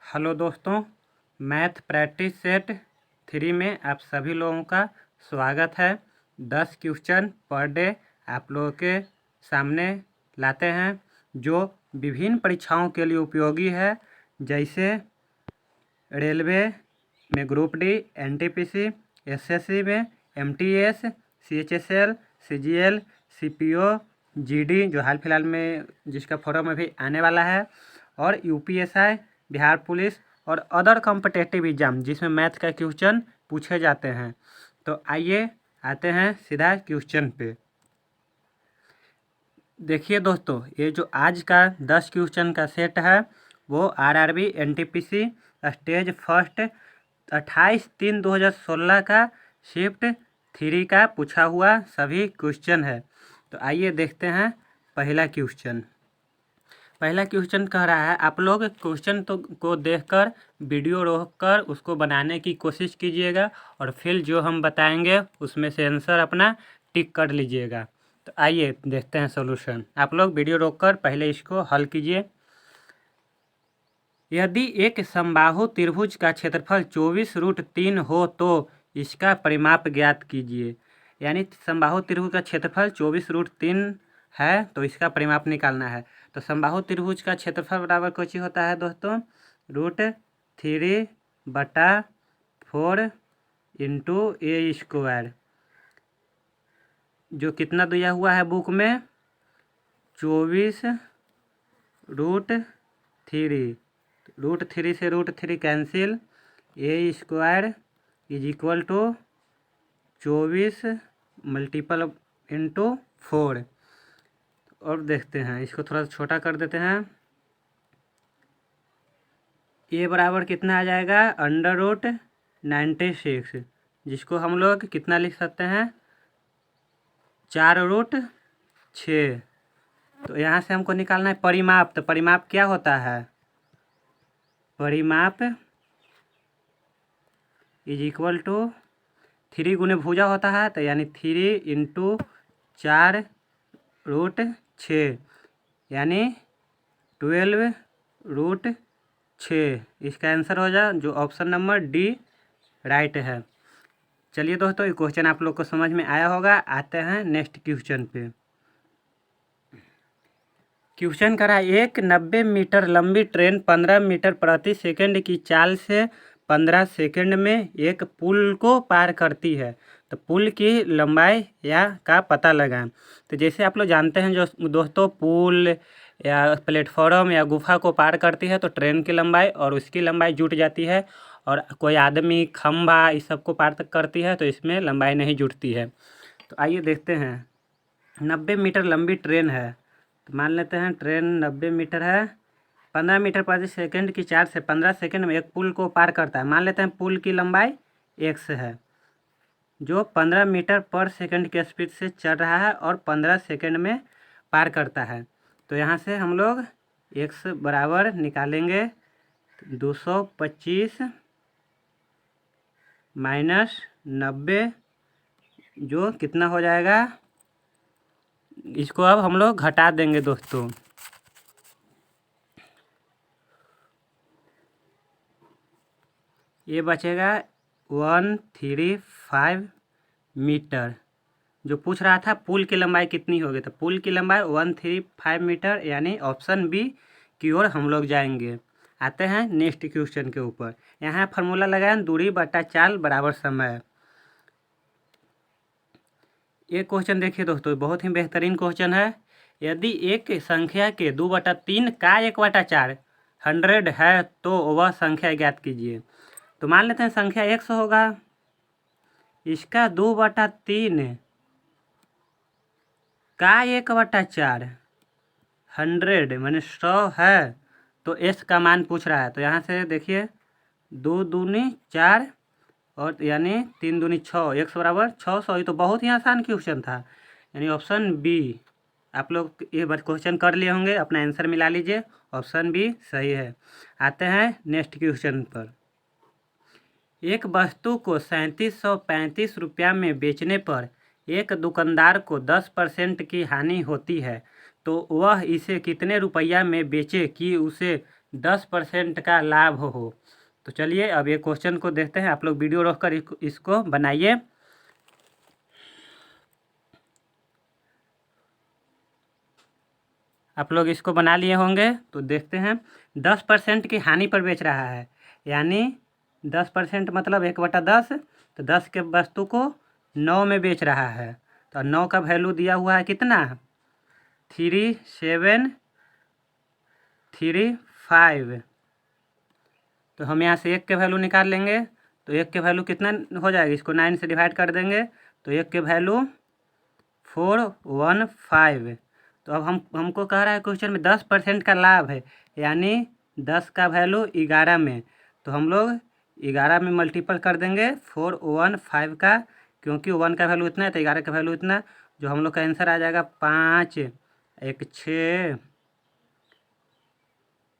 Hello दोस्तों, math practice set 3 में आप सभी लोगों का स्वागत है। 10 क्वेश्चन पर डे आप लोगों के सामने लाते हैं जो विभिन्न परीक्षाओं के लिए उपयोगी है, जैसे रेलवे में ग्रुप डी, एनटीपीसी, एसएससी में MTS, CHSL, CGL, CPO, GD जो हाल फिलहाल में जिसका फॉर्म अभी आने वाला है, और यूपीएसआई, बिहार पुलिस और अदर कॉम्पिटिटिव एग्जाम जिसमें मैथ का क्वेश्चन पूछे जाते हैं। तो आइए आते हैं सीधा क्वेश्चन पे। देखिए दोस्तों, ये जो आज का 10 क्वेश्चन का सेट है वो आरआरबी एनटीपीसी स्टेज फर्स्ट 28/3/2016 का शिफ्ट 3 का पूछा हुआ सभी क्वेश्चन है। तो आइए देखते हैं पहला क्वेश्चन कह रहा है, आप लोग क्वेश्चन को देखकर वीडियो रोककर उसको बनाने की कोशिश कीजिएगा और फिर जो हम बताएंगे उसमें से आंसर अपना टिक कर लीजिएगा। तो आइए देखते हैं सॉल्यूशन। आप लोग वीडियो रोककर पहले इसको हल कीजिए। यदि एक समबाहु त्रिभुज का क्षेत्रफल 24√3 हो तो इसका परिमाप ज्ञात कीजिए। यानी समबाहु त्रिभुज का क्षेत्रफल 24√3 है तो इसका परिमाप निकालना है। तो समबाहु त्रिभुज का क्षेत्रफल बराबर कुछ होता है दोस्तों, √3/4 इंटू ए स्क्वायर, जो कितना दिया हुआ है बुक में 24√3। √3 से √3 cancel, A square is equal to 24 multiple into 4। और देखते हैं, इसको थोड़ा छोटा कर देते हैं। ए बराबर कितना आ जाएगा, √96, जिसको हम लोग कितना लिख सकते हैं, 4√6। तो यहाँ से हमको निकालना है परिमाप। तो परिमाप क्या होता है, परिमाप इज इक्वल टू 3 गुने भुजा होता है, तो यानी 3 इंटू 4√6 यानी 12√6। इसका आंसर हो जाए जो ऑप्शन नंबर डी राइट है। चलिए दोस्तों, ये क्वेश्चन आप लोग को समझ में आया होगा। आते हैं नेक्स्ट क्वेश्चन पे। क्वेश्चन करा, एक 90 मीटर लंबी ट्रेन 15 मीटर प्रति सेकंड की चाल से 15 सेकंड में एक पुल को पार करती है। तो पुल की लंबाई का पता लगाएं। तो जैसे आप लोग जानते हैं जो दोस्तों, पुल या प्लेटफॉर्म या गुफा को पार करती है तो ट्रेन की लंबाई और उसकी लंबाई जुट जाती है, और कोई आदमी खंभा इस सब को पार करती है तो इसमें लंबाई नहीं जुटती है। तो आइए देखते हैं, 90 मीटर लंबी ट्रेन है। तो मान लेते हैं ट्रेन 90 मीटर है, 15 मीटर प्रति सेकंड की चाल से 15 सेकंड में एक पुल को पार करता है। मान लेते हैं पुल की लंबाई x है, जो 15 मीटर पर सेकंड की स्पीड से चल रहा है और 15 सेकंड में पार करता है। तो यहाँ से हम लोग x बराबर निकालेंगे 225 माइनस 90, जो कितना हो जाएगा, इसको अब हम लोग घटा देंगे दोस्तों। ये बचेगा 135 मीटर। जो पूछ रहा था पुल की लंबाई कितनी होगी, तो पुल की लंबाई 135 मीटर, यानी ऑप्शन बी की ओर हम लोग जाएंगे। आते हैं नेक्स्ट क्वेश्चन के ऊपर। यहाँ फार्मूला लगाएं, दूरी बटा चाल बराबर समय। ये क्वेश्चन देखिए दोस्तों, बहुत ही बेहतरीन क्वेश्चन है। यदि एक संख्या के 2/3 का 1/4 100 है तो वह संख्या ज्ञात कीजिए। तो मान लेते हैं संख्या x होगा, इसका 2/3 का 1/4 100 माने 100 है, तो s का मान पूछ रहा है। तो यहाँ से देखिए 2 दूनी 4 और यानी 3 दूनी 6, x बराबर 600। ये तो बहुत ही आसान क्वेश्चन था, यानी ऑप्शन बी। आप लोग ये क्वेश्चन कर लिए होंगे, अपना आंसर मिला लीजिए, ऑप्शन बी सही है। आते हैं नेक्स्ट क्वेश्चन पर। एक वस्तु को 3735 रुपया में बेचने पर एक दुकानदार को 10% की हानि होती है, तो वह इसे कितने रुपया में बेचे कि उसे 10% का लाभ हो। तो चलिए अब ये क्वेश्चन को देखते हैं। आप लोग वीडियो रोककर इसको बनाइए। आप लोग इसको बना लिए होंगे तो देखते हैं। 10% की हानि पर बेच रहा है, यानी 10% मतलब 1/10। तो 10 के वस्तु को 9 में बेच रहा है। तो 9 का वैल्यू दिया हुआ है कितना, 3735। तो हम यहाँ से 1 के वैल्यू निकाल लेंगे। तो 1 के वैल्यू कितना हो जाएगा, इसको 9 से डिवाइड कर देंगे। तो 1 के वैल्यू 415। तो अब हमको कह रहा है क्वेश्चन में 10% का लाभ है, यानी 10 का वैल्यू 11 में। तो हम लोग 11 में मल्टीपल कर देंगे 415 का, क्योंकि 1 का वैल्यू इतना है तो 11 का वैल्यू इतना। जो हम लोग का आंसर आ जाएगा 5 1 6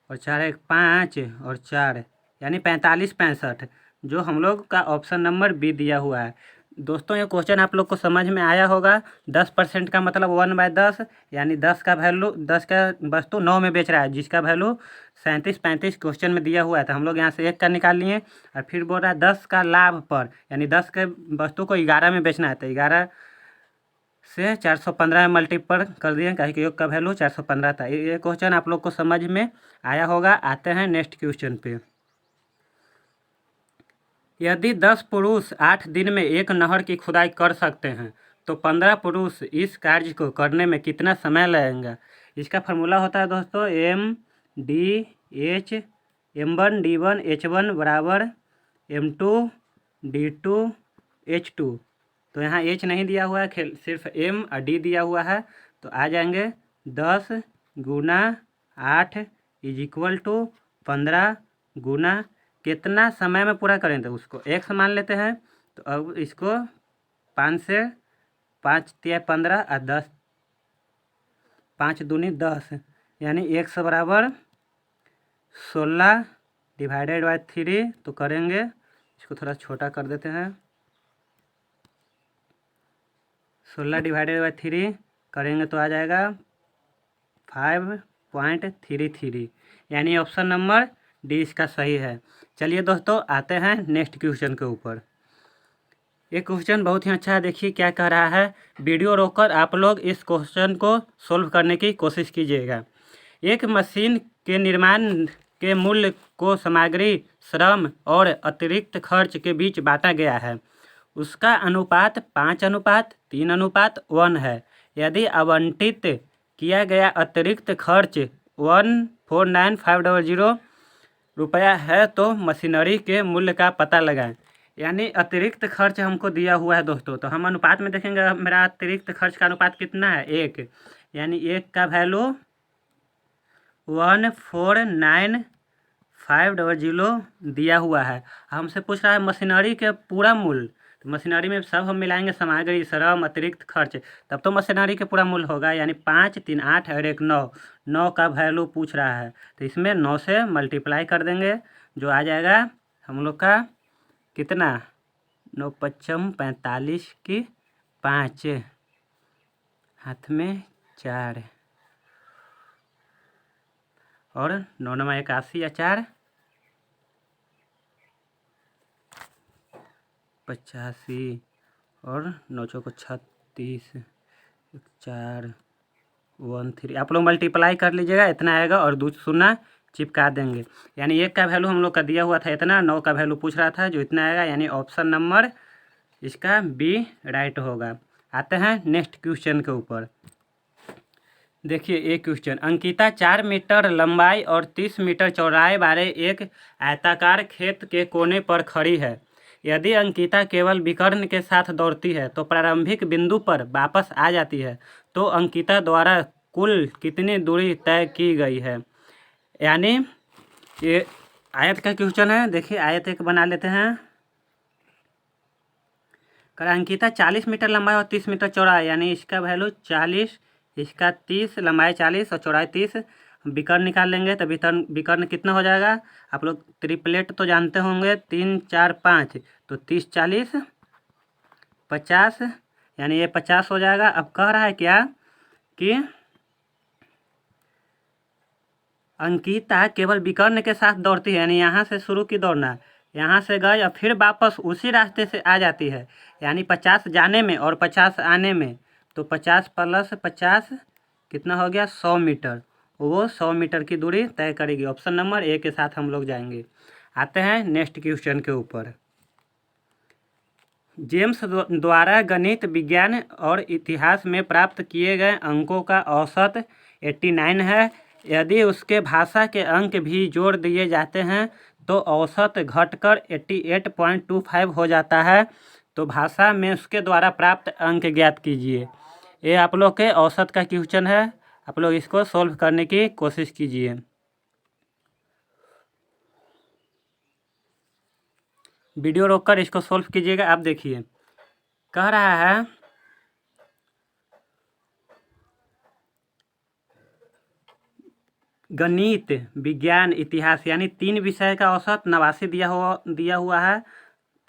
और 4 1 5 और 4, यानी 45 65, जो हम लोग का ऑप्शन नंबर बी दिया हुआ है। दोस्तों ये क्वेश्चन आप लोग को समझ में आया होगा। 10% का मतलब 1/10, यानी 10 का वैल्यू 10 का वस्तु 9 में बेच रहा है, जिसका वैल्यू 37 35 क्वेश्चन में दिया हुआ है। तो हम लोग यहाँ से 1 का निकाल लिए और फिर बोल रहा है 10 का लाभ पर, यानी 10 के वस्तु को 11 में बेचना है। तो 11 से 415 में मल्टीपल कर दिए, कहीं कि योग का वैल्यू 415 था। ये क्वेश्चन आप लोग को समझ में आया होगा। आते हैं नेक्स्ट क्वेश्चन पे। यदि 10 पुरुष 8 दिन में एक नहर की खुदाई कर सकते हैं तो 15 पुरुष इस कार्य को करने में कितना समय लगेगा। इसका फार्मूला होता है दोस्तों MDH M1D1H1 बराबर M2D2H2। तो यहाँ H नहीं दिया हुआ है, सिर्फ M और D दिया हुआ है। तो आ जाएंगे 10 गुना 8 = 15 गुना कितना समय में पूरा करें, तो उसको x मान लेते हैं। तो अब इसको 5 से 5 तिया 15 और 10 5 दूनी 10, यानी x बराबर 16 डिवाइडेड बाय 3। तो करेंगे, इसको थोड़ा छोटा कर देते हैं। 16 डिवाइडेड बाय 3 करेंगे तो आ जाएगा 5.33, यानी ऑप्शन नंबर डी इसका सही है। चलिए दोस्तों आते हैं नेक्स्ट क्वेश्चन के ऊपर। ये क्वेश्चन बहुत ही अच्छा है, देखिए क्या कह रहा है। वीडियो रोककर आप लोग इस क्वेश्चन को सोल्व करने की कोशिश कीजिएगा। एक मशीन के निर्माण के मूल्य को सामग्री, श्रम और अतिरिक्त खर्च के बीच बांटा गया है। उसका अनुपात 5:3:1 है। यदि आवंटित किया गया अतिरिक्त खर्च 149,500 रुपया है तो मशीनरी के मूल्य का पता लगाएं। यानी अतिरिक्त खर्च हमको दिया हुआ है दोस्तों। तो हम अनुपात में देखेंगे, मेरा अतिरिक्त खर्च का अनुपात कितना है 1, यानी 1 का वैल्यू 149,500 दिया हुआ है। हमसे पूछ रहा है मशीनरी के पूरा मूल्य। तो मशीनरी में सब हम मिलाएंगे, सामग्री, श्रम, अतिरिक्त खर्च, तब तो मशीनरी के पूरा मूल्य होगा। यानी 5 3 8 और 1 9, 9 का वैल्यू पूछ रहा है। तो इसमें 9 से मल्टीप्लाई कर देंगे, जो आ जाएगा हम लोग का कितना, 9 5 45 की 5, हाथ में 4 और 9 9 81 या 4 85 और 9 चौको 36 4 1 3। आप लोग मल्टीप्लाई कर लीजिएगा, इतना आएगा और 2 शून्य चिपका देंगे। यानी 1 का वैल्यू हम लोग का दिया हुआ था इतना, 9 का वैल्यू पूछ रहा था जो इतना आएगा, यानी ऑप्शन नंबर इसका बी राइट होगा। आते हैं नेक्स्ट क्वेश्चन के ऊपर। देखिए एक क्वेश्चन, अंकिता 4 मीटर लंबाई और 30 मीटर चौड़ाई वाले एक आयताकार खेत के कोने पर खड़ी है। यदि अंकिता केवल विकर्ण के साथ दौड़ती है तो प्रारंभिक बिंदु पर वापस आ जाती है, तो अंकिता द्वारा कुल कितनी दूरी तय की गई है। यानी ये आयत का क्वेश्चन है। देखिए आयत एक बना लेते हैं। अंकिता 40 मीटर लंबाई और 30 मीटर चौड़ाई, यानी इसका वैल्यू 40, इसका 30, लंबाई 40 और चौड़ाई 30। विकर्ण निकाल लेंगे तो विकर्ण कितना हो जाएगा। आप लोग ट्रिपलेट तो जानते होंगे, 3 4 5, तो 30 40 50, यानी ये 50 हो जाएगा। अब कह रहा है क्या कि अंकिता केवल विकर्ण के साथ दौड़ती है, यानी यहाँ से शुरू की दौड़ना, यहाँ से गई और फिर वापस उसी रास्ते से आ जाती है, यानी 50 जाने में और 50 आने में, तो 50 प्लस 50 कितना हो गया 100 मीटर। वो 100 मीटर की दूरी तय करेगी। ऑप्शन नंबर ए के साथ हम लोग जाएंगे। आते हैं नेक्स्ट क्वेश्चन के ऊपर। जेम्स द्वारा गणित, विज्ञान और इतिहास में प्राप्त किए गए अंकों का औसत 89 है। यदि उसके भाषा के अंक भी जोड़ दिए जाते हैं तो औसत घटकर 88.25 हो जाता है। तो भाषा में उसके द्वारा प्राप्त अंक ज्ञात कीजिए। ये आप लोग के औसत का क्वेश्चन है, आप लोग इसको सॉल्व करने की कोशिश कीजिए। वीडियो रोककर इसको सॉल्व कीजिएगा। आप देखिए, कह रहा है गणित, विज्ञान, इतिहास यानी 3 विषय का औसत 89 दिया हुआ है।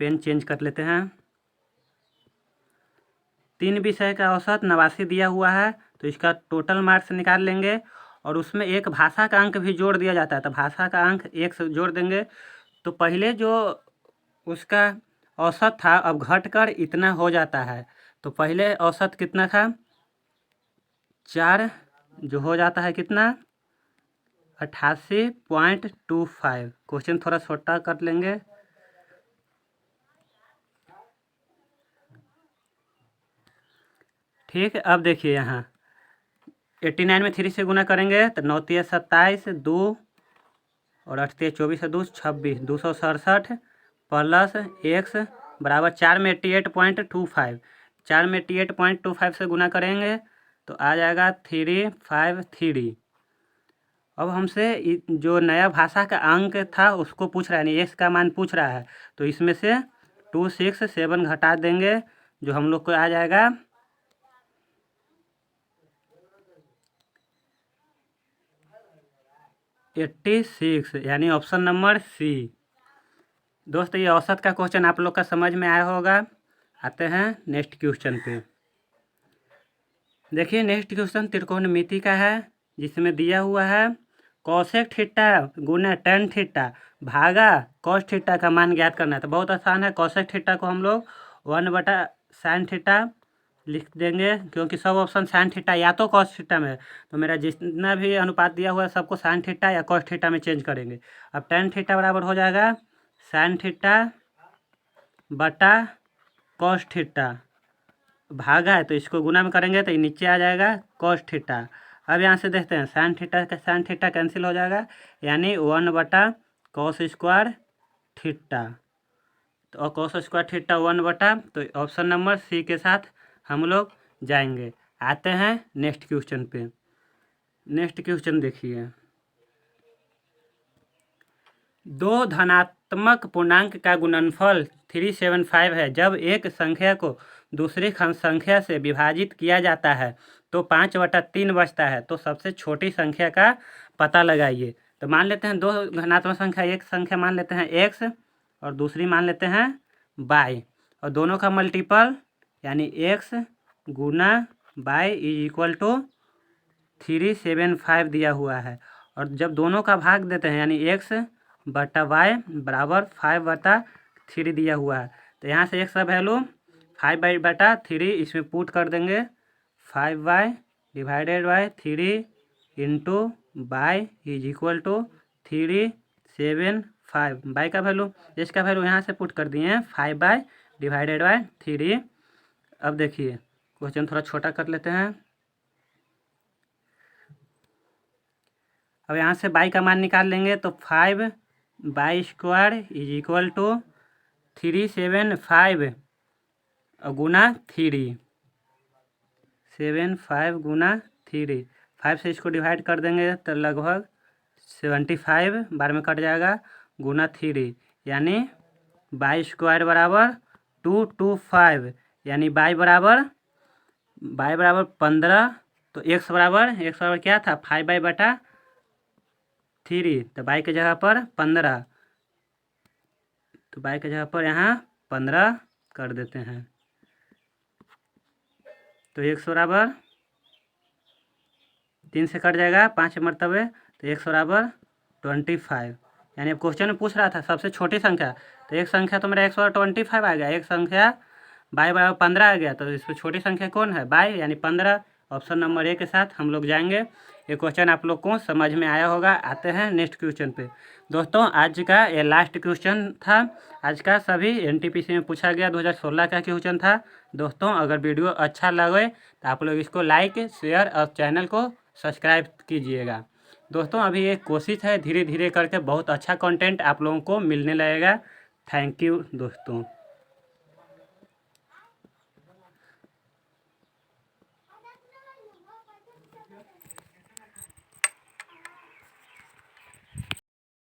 पेन चेंज कर लेते हैं। 3 विषय का औसत 89 दिया हुआ है, तो इसका टोटल मार्क्स निकाल लेंगे और उसमें एक भाषा का अंक भी जोड़ दिया जाता है, तो भाषा का अंक 1 से जोड़ देंगे। तो पहले जो उसका औसत था अब घटकर इतना हो जाता है। तो पहले औसत कितना था 4, जो हो जाता है कितना 88.25। क्वेश्चन थोड़ा छोटा कर लेंगे। ठीक है, अब देखिए यहाँ 89 में 3 से गुना करेंगे तो 9 3 27, 2 और 8 3 24 2 26, 267 प्लस एक्स बराबर 4 में 88.25। 4 में 88.25 से गुना करेंगे तो आ जाएगा 353। अब हमसे जो नया भाषा का अंक था उसको पूछ रहा है, यानी एक्स का मान पूछ रहा है, तो इसमें से 267 घटा देंगे, जो हम लोग को आ जाएगा 86, यानी ऑप्शन नंबर सी। दोस्त ये औसत का क्वेश्चन आप लोग का समझ में आया होगा। आते हैं नेक्स्ट क्वेश्चन पे। देखिए नेक्स्ट क्वेश्चन त्रिकोणमिति का है, जिसमें दिया हुआ है कोसेक थीटा गुना टेन थीटा भागा कॉस थीटा का मान ज्ञात करना है। तो बहुत आसान है। कोसेक थीटा को हम लोग 1/sin थीटा लिख देंगे, क्योंकि सब ऑप्शन साइन थीटा या तो कॉस थीटा में है, तो मेरा जितना भी अनुपात दिया हुआ है सबको साइन थीटा या कॉस थीटा में चेंज करेंगे। अब टेन थीटा बराबर हो जाएगा साइन थीटा बटा कॉस थीटा, भागा है तो इसको गुना में करेंगे तो ये नीचे आ जाएगा कॉस थीटा। अब यहाँ से देखते हैं साइन थीटा का साइन थीटा कैंसिल हो जाएगा, यानी 1/cos² थीटा। तो और cos² थीटा 1/, तो ऑप्शन नंबर सी के साथ हम लोग जाएंगे। आते हैं नेक्स्ट क्वेश्चन पे। नेक्स्ट क्वेश्चन देखिए, 2 धनात्मक पूर्णांक का गुणनफल 375 है। जब एक संख्या को दूसरी संख्या से विभाजित किया जाता है तो 5/3 बचता है। तो सबसे छोटी संख्या का पता लगाइए। तो मान लेते हैं 2 धनात्मक संख्या, एक संख्या मान लेते हैं x और दूसरी मान लेते हैं y, और दोनों का मल्टीपल यानी x गुना y = 375 दिया हुआ है। और जब दोनों का भाग देते हैं यानी x बटा y बराबर 5/3 दिया हुआ है, तो यहाँ से x का वैल्यू 5/3 इसमें पुट कर देंगे। 5y divided by 3 into y = 375। y का वैल्यू इसका वैल्यू यहाँ से पुट कर दिए हैं 5/3। अब देखिए क्वेश्चन थोड़ा छोटा कर लेते हैं। अब यहाँ से y का मान निकाल लेंगे तो 5y² = 375 गुना 3, 75 गुना 3, 5 से इसको डिवाइड कर देंगे तो लगभग 75 बार में कट जाएगा गुना 3, यानी y² बराबर 225, यानी y बराबर 15। तो x बराबर क्या था 5y/3, तो y के जगह पर 15, तो y के जगह पर यहाँ 15 कर देते हैं। तो x बराबर 3 से कट जाएगा 5 मरतबे, तो x बराबर 25, यानी अब क्वेश्चन में पूछ रहा था सबसे छोटी संख्या, तो एक संख्या तो मेरा x बराबर 25 आ गया, एक संख्या y बराबर 15 आ गया, तो इसमें छोटी संख्या कौन है, y यानी 15। ऑप्शन नंबर ए के साथ हम लोग जाएंगे। ये क्वेश्चन आप लोग को समझ में आया होगा। आते हैं नेक्स्ट क्वेश्चन पे। दोस्तों आज का ये लास्ट क्वेश्चन था आज का, सभी एनटीपीसी में पूछा गया 2016 का क्वेश्चन था। दोस्तों अगर वीडियो अच्छा लगे तो आप लोग इसको लाइक शेयर और चैनल को सब्सक्राइब कीजिएगा। दोस्तों अभी एक कोशिश है, धीरे धीरे करके बहुत अच्छा कंटेंट आप लोगों को मिलने लगेगा। थैंक यू दोस्तों।